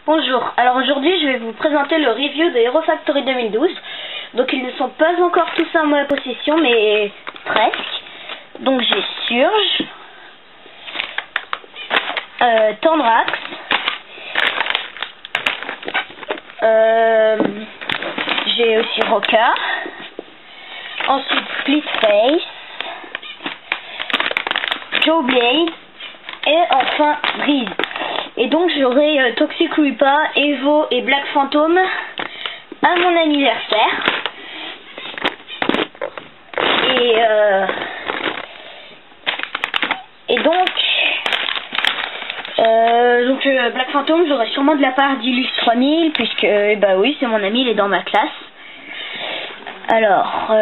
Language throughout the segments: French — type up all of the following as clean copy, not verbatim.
Bonjour, alors aujourd'hui je vais vous présenter le review de Hero Factory 2012. Donc ils ne sont pas encore tous en ma possession, mais presque. Donc j'ai Surge, Tandrax, j'ai aussi Roca, ensuite Splitface, Joe Blade et enfin Breeze. Et donc j'aurai Toxic Rupa, Evo et Black Phantom à mon anniversaire. Et donc Black Phantom j'aurai sûrement de la part d'Illus 3000 puisque bah oui c'est mon ami, il est dans ma classe. Alors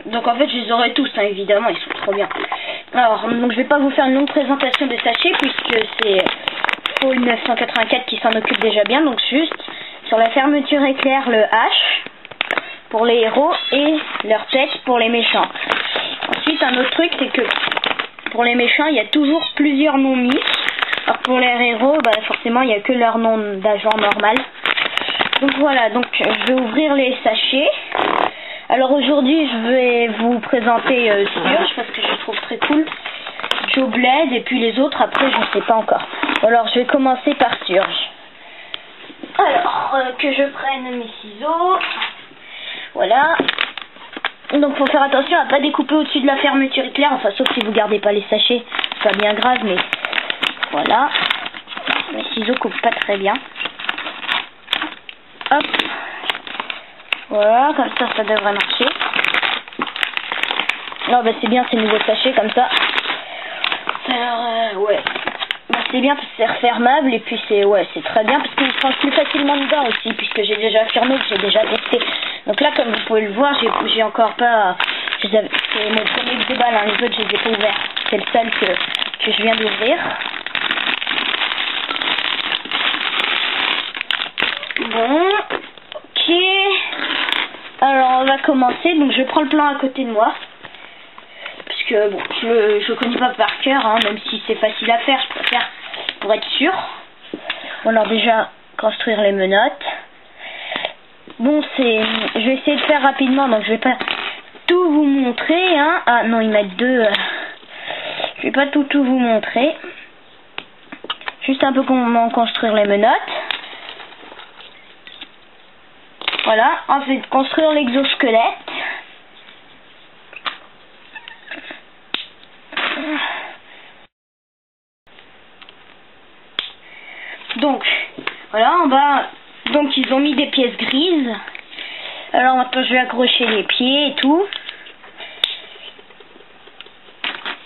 donc en fait je les aurai tous hein, évidemment, ils sont trop bien. Alors donc je vais pas vous faire une longue présentation des sachets puisque c'est Paul 984 qui s'en occupe déjà bien. Donc juste sur la fermeture éclair le H pour les héros et leur tête pour les méchants. Ensuite un autre truc c'est que pour les méchants il y a toujours plusieurs noms mis. Alors pour les héros bah forcément il n'y a que leur nom d'agent normal. Donc voilà, donc je vais ouvrir les sachets. Alors aujourd'hui je vais vous présenter Surge parce que je trouve très cool, Joe Blade et puis les autres après je ne sais pas encore. Alors je vais commencer par Surge. Alors que je prenne mes ciseaux. Voilà. Donc faut faire attention à pas découper au-dessus de la fermeture éclair, enfin sauf si vous gardez pas les sachets, c'est pas bien grave mais voilà. Mes ciseaux coupent pas très bien. Hop. Voilà, comme ça devrait marcher. Non bah c'est bien ces nouveaux sachets comme ça. Alors ouais. Bah, c'est bien parce que c'est refermable et puis c'est très bien parce qu'il se range plus facilement dedans aussi puisque j'ai déjà affirmé que j'ai déjà testé. Donc là comme vous pouvez le voir j'ai encore pas. C'est mon premier débat hein, les autres je les ai pas ouverts. C'est le seul que je viens d'ouvrir. Bon, ok. Alors on va commencer, donc je prends le plan à côté de moi. Parce que bon, je connais pas par cœur, hein, même si c'est facile à faire, je préfère pour être sûr. Bon alors déjà, construire les menottes. Bon je vais essayer de faire rapidement, donc je vais pas tout vous montrer. Hein. Ah non, ils mettent deux. Je vais pas tout vous montrer. Juste un peu comment construire les menottes. Voilà, ensuite construire l'exosquelette. Donc, voilà, en bas, donc ils ont mis des pièces grises. Alors maintenant je vais accrocher les pieds et tout.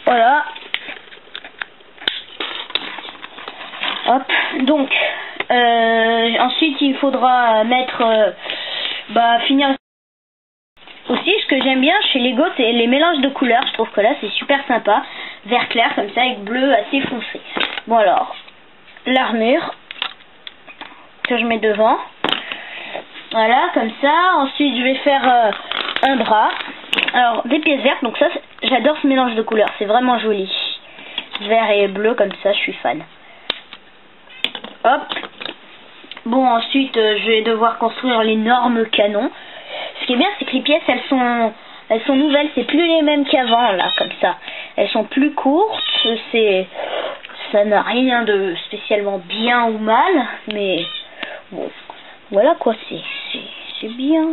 Voilà. Hop, donc, ensuite il faudra mettre... finir. Aussi ce que j'aime bien chez Lego c'est les mélanges de couleurs, je trouve que là c'est super sympa, vert clair comme ça avec bleu assez foncé. Bon alors l'armure que je mets devant, voilà comme ça. Ensuite je vais faire un bras, alors des pièces vertes, donc ça j'adore ce mélange de couleurs, c'est vraiment joli, vert et bleu comme ça, je suis fan. Hop. Bon ensuite je vais devoir construire l'énorme canon. Ce qui est bien c'est que les pièces elles sont nouvelles, c'est plus les mêmes qu'avant là comme ça. Elles sont plus courtes, ça n'a rien de spécialement bien ou mal, mais bon voilà quoi, c'est bien.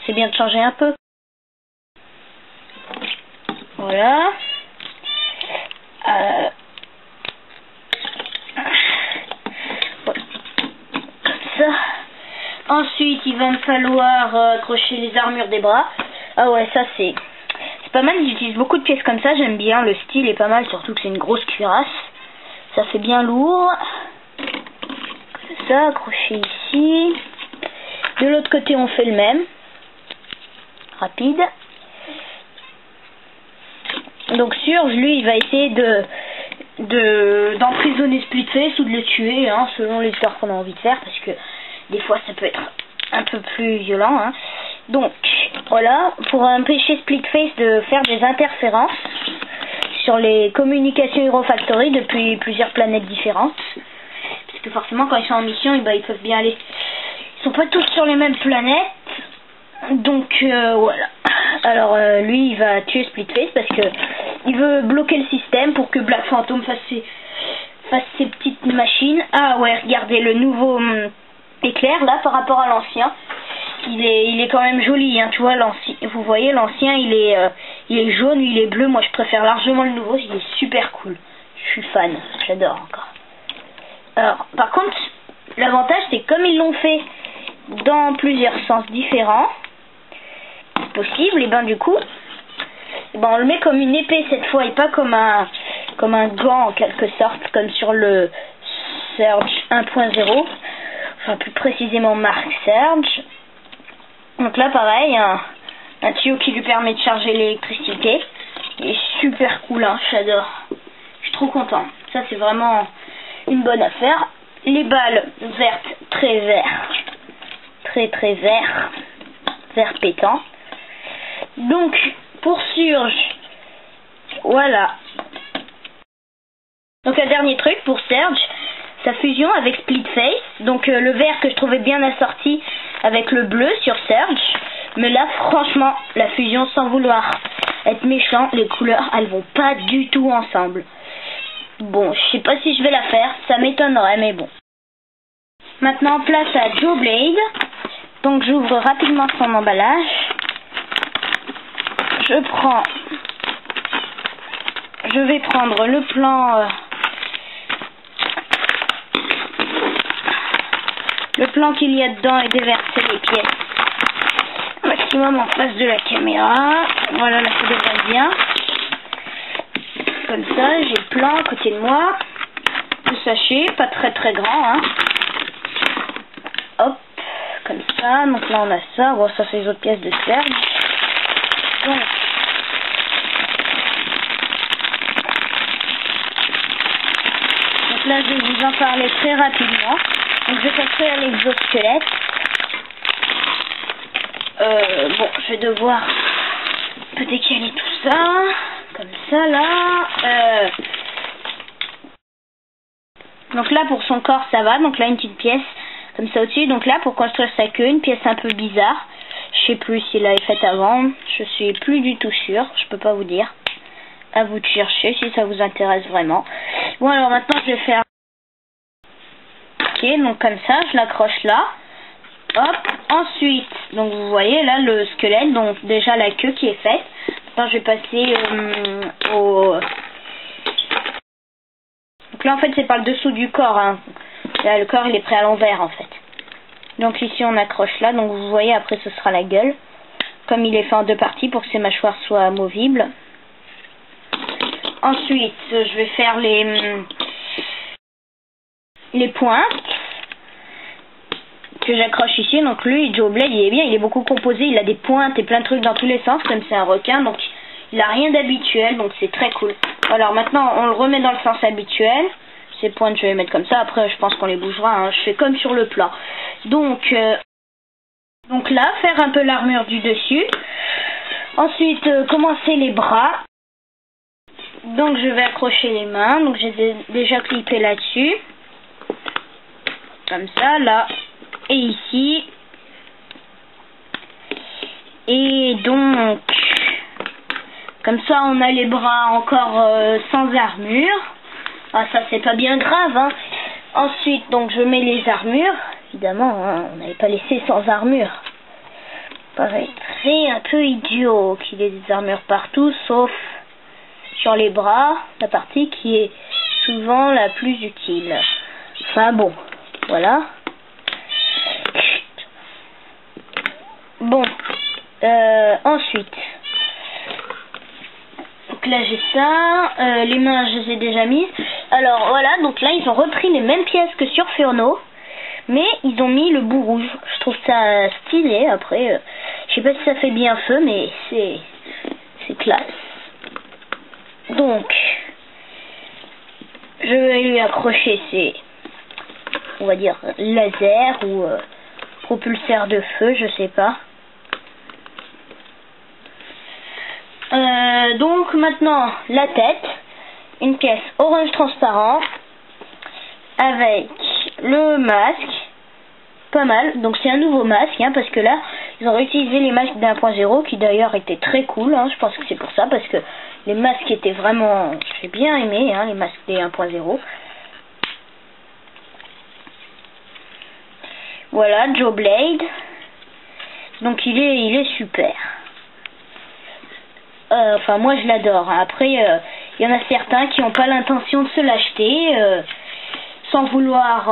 C'est bien de changer un peu. Voilà. Ensuite il va me falloir accrocher les armures des bras. Ah ouais ça c'est pas mal, j'utilise beaucoup de pièces comme ça, j'aime bien, le style est pas mal, surtout que c'est une grosse cuirasse. Ça fait bien lourd. Ça, accroché ici. De l'autre côté on fait le même. Rapide. Donc Surge lui il va essayer d'emprisonner Splitface ou de le tuer hein, selon l'histoire qu'on a envie de faire parce que des fois ça peut être un peu plus violent hein. Donc voilà, pour empêcher Splitface de faire des interférences sur les communications Hero Factory depuis plusieurs planètes différentes. Parce que forcément, quand ils sont en mission, ils peuvent bien aller. Ils sont pas tous sur les mêmes planètes. Donc, voilà. Alors, lui, il va tuer Splitface parce que il veut bloquer le système pour que Black Phantom fasse ses petites machines. Ah ouais, regardez le nouveau éclair, là, par rapport à l'ancien. Il est quand même joli, hein, tu vois, l'ancien. Vous voyez, l'ancien, il est jaune, il est bleu. Moi, je préfère largement le nouveau. Il est super cool. Je suis fan. J'adore encore. Alors, par contre, l'avantage, c'est comme ils l'ont fait dans plusieurs sens différents, possible, et ben du coup, on le met comme une épée cette fois et pas comme un gant en quelque sorte, comme sur le Surge 1.0, enfin plus précisément Mark Surge. Donc là pareil, un tuyau qui lui permet de charger l'électricité. Il est super cool, hein, j'adore. Je suis trop content. Ça c'est vraiment une bonne affaire. Les balles vertes, très vert, très vert, vert pétant. Donc pour Surge, voilà. Donc un dernier truc pour Surge, sa fusion avec Splitface. Donc le vert que je trouvais bien assorti avec le bleu sur Surge. Mais là franchement, la fusion, sans vouloir être méchant, les couleurs elles vont pas du tout ensemble. Bon, je sais pas si je vais la faire, ça m'étonnerait, mais bon. Maintenant place à Joe Blade. Donc j'ouvre rapidement son emballage. Je vais prendre le plan qu'il y a dedans et déverser les pièces maximum en face de la caméra. Voilà, là ça devrait être bien. Comme ça, j'ai le plan à côté de moi. Le sachet, pas très grand, hein. Hop, comme ça. Donc là on a ça. Bon, ça c'est les autres pièces de Surge. Donc là je vais vous en parler très rapidement. Donc je vais construire l'exosquelette. Bon, je vais devoir décaler tout ça. Comme ça là. Donc là pour son corps ça va. Donc là une petite pièce comme ça au-dessus. Donc là pour construire sa queue, une pièce un peu bizarre. Je sais plus s'il l'avait faite avant. Je suis plus du tout sûre. Je peux pas vous dire. À vous de chercher si ça vous intéresse vraiment. Bon alors maintenant je vais faire. Ok, donc comme ça je l'accroche là. Hop. Ensuite, donc vous voyez là le squelette. Donc déjà la queue qui est faite. Maintenant je vais passer Donc là en fait c'est par le dessous du corps, hein. Là le corps il est prêt à l'envers en fait. Donc ici on accroche là, donc vous voyez après ce sera la gueule. Comme il est fait en deux parties pour que ses mâchoires soient amovibles. Ensuite je vais faire les pointes que j'accroche ici. Donc lui, Joe Blade, il est bien, il est beaucoup composé, il a des pointes et plein de trucs dans tous les sens, comme c'est un requin, donc il a rien d'habituel, donc c'est très cool. Alors maintenant on le remet dans le sens habituel. Ces pointes je vais les mettre comme ça, après je pense qu'on les bougera, hein. Je fais comme sur le plat. Donc là, faire un peu l'armure du dessus. Ensuite commencer les bras. Donc je vais accrocher les mains, donc j'ai déjà clippé là-dessus. Comme ça, là. Et ici. Et donc comme ça on a les bras encore sans armure. Ah ça c'est pas bien grave, hein. Ensuite donc je mets les armures. Évidemment, hein, on n'avait pas laissé sans armure. Pareil, très un peu idiot qu'il ait des armures partout sauf sur les bras, la partie qui est souvent la plus utile. Enfin bon, voilà. Bon, ensuite, donc là j'ai ça, les mains je les ai déjà mises. Alors voilà, donc là ils ont repris les mêmes pièces que sur Furno, mais ils ont mis le bout rouge. Je trouve ça stylé. Après, je sais pas si ça fait bien feu, mais c'est classe. Donc, je vais lui accrocher ses, on va dire, lasers ou propulseurs de feu, je sais pas. Donc maintenant la tête, une pièce orange transparent avec le masque. Pas mal, donc c'est un nouveau masque, hein, parce que là, ils ont réutilisé les masques d'1.0 qui d'ailleurs étaient très cool, hein, je pense que c'est pour ça, parce que les masques étaient vraiment, j'ai bien aimé, hein, les masques des 1.0. Voilà, Joe Blade, donc il est super. Enfin, moi je l'adore, hein. Après, il y en a certains qui n'ont pas l'intention de se l'acheter, sans vouloir...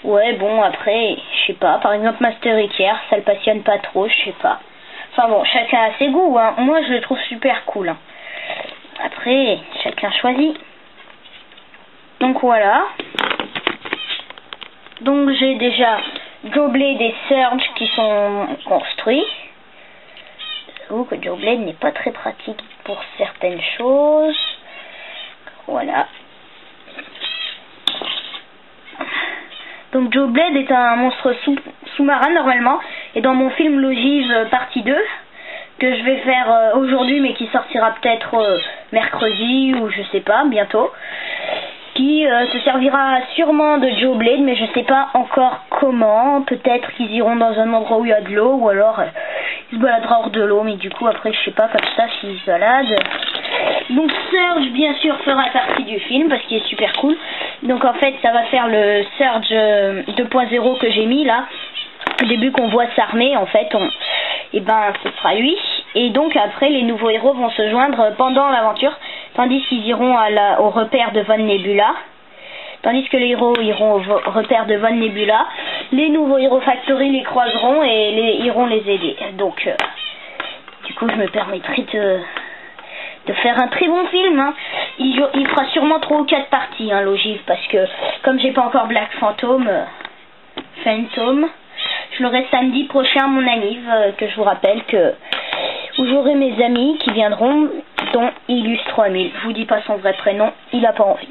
Ouais, bon, après, je sais pas, par exemple Master Iker, ça le passionne pas trop, je sais pas. Enfin bon, chacun a ses goûts, hein. Moi je le trouve super cool, hein. Après, chacun choisit. Donc voilà. Donc j'ai déjà Joe Blade et Surge qui sont construits. J'avoue que Joe Blade n'est pas très pratique pour certaines choses. Voilà. Donc Joe Blade est un monstre sous-marin normalement, et dans mon film L'Ogive partie 2, que je vais faire aujourd'hui mais qui sortira peut-être mercredi ou je sais pas, bientôt, qui se servira sûrement de Joe Blade, mais je sais pas encore comment. Peut-être qu'ils iront dans un endroit où il y a de l'eau, ou alors il se baladera hors de l'eau, mais du coup après je sais pas comme ça s'il se balade. Donc Surge bien sûr fera partie du film parce qu'il est super cool. Donc en fait ça va faire le Surge 2.0 que j'ai mis là. Au début qu'on voit s'armer en fait, et ben ce sera lui. Et donc après les nouveaux héros vont se joindre pendant l'aventure, tandis qu'ils iront au repère de Von Nebula. Tandis que les héros iront au repère de Von Nebula, les nouveaux héros Factory les croiseront et iront les aider. Donc du coup je me permettrai de faire un très bon film, hein. Il fera sûrement 3 ou 4 parties, hein, l'ogive, parce que comme j'ai pas encore Black Phantom, je l'aurai samedi prochain mon anniv, que je vous rappelle où j'aurai mes amis qui viendront, dont Illus 3000. Je vous dis pas son vrai prénom, il a pas envie.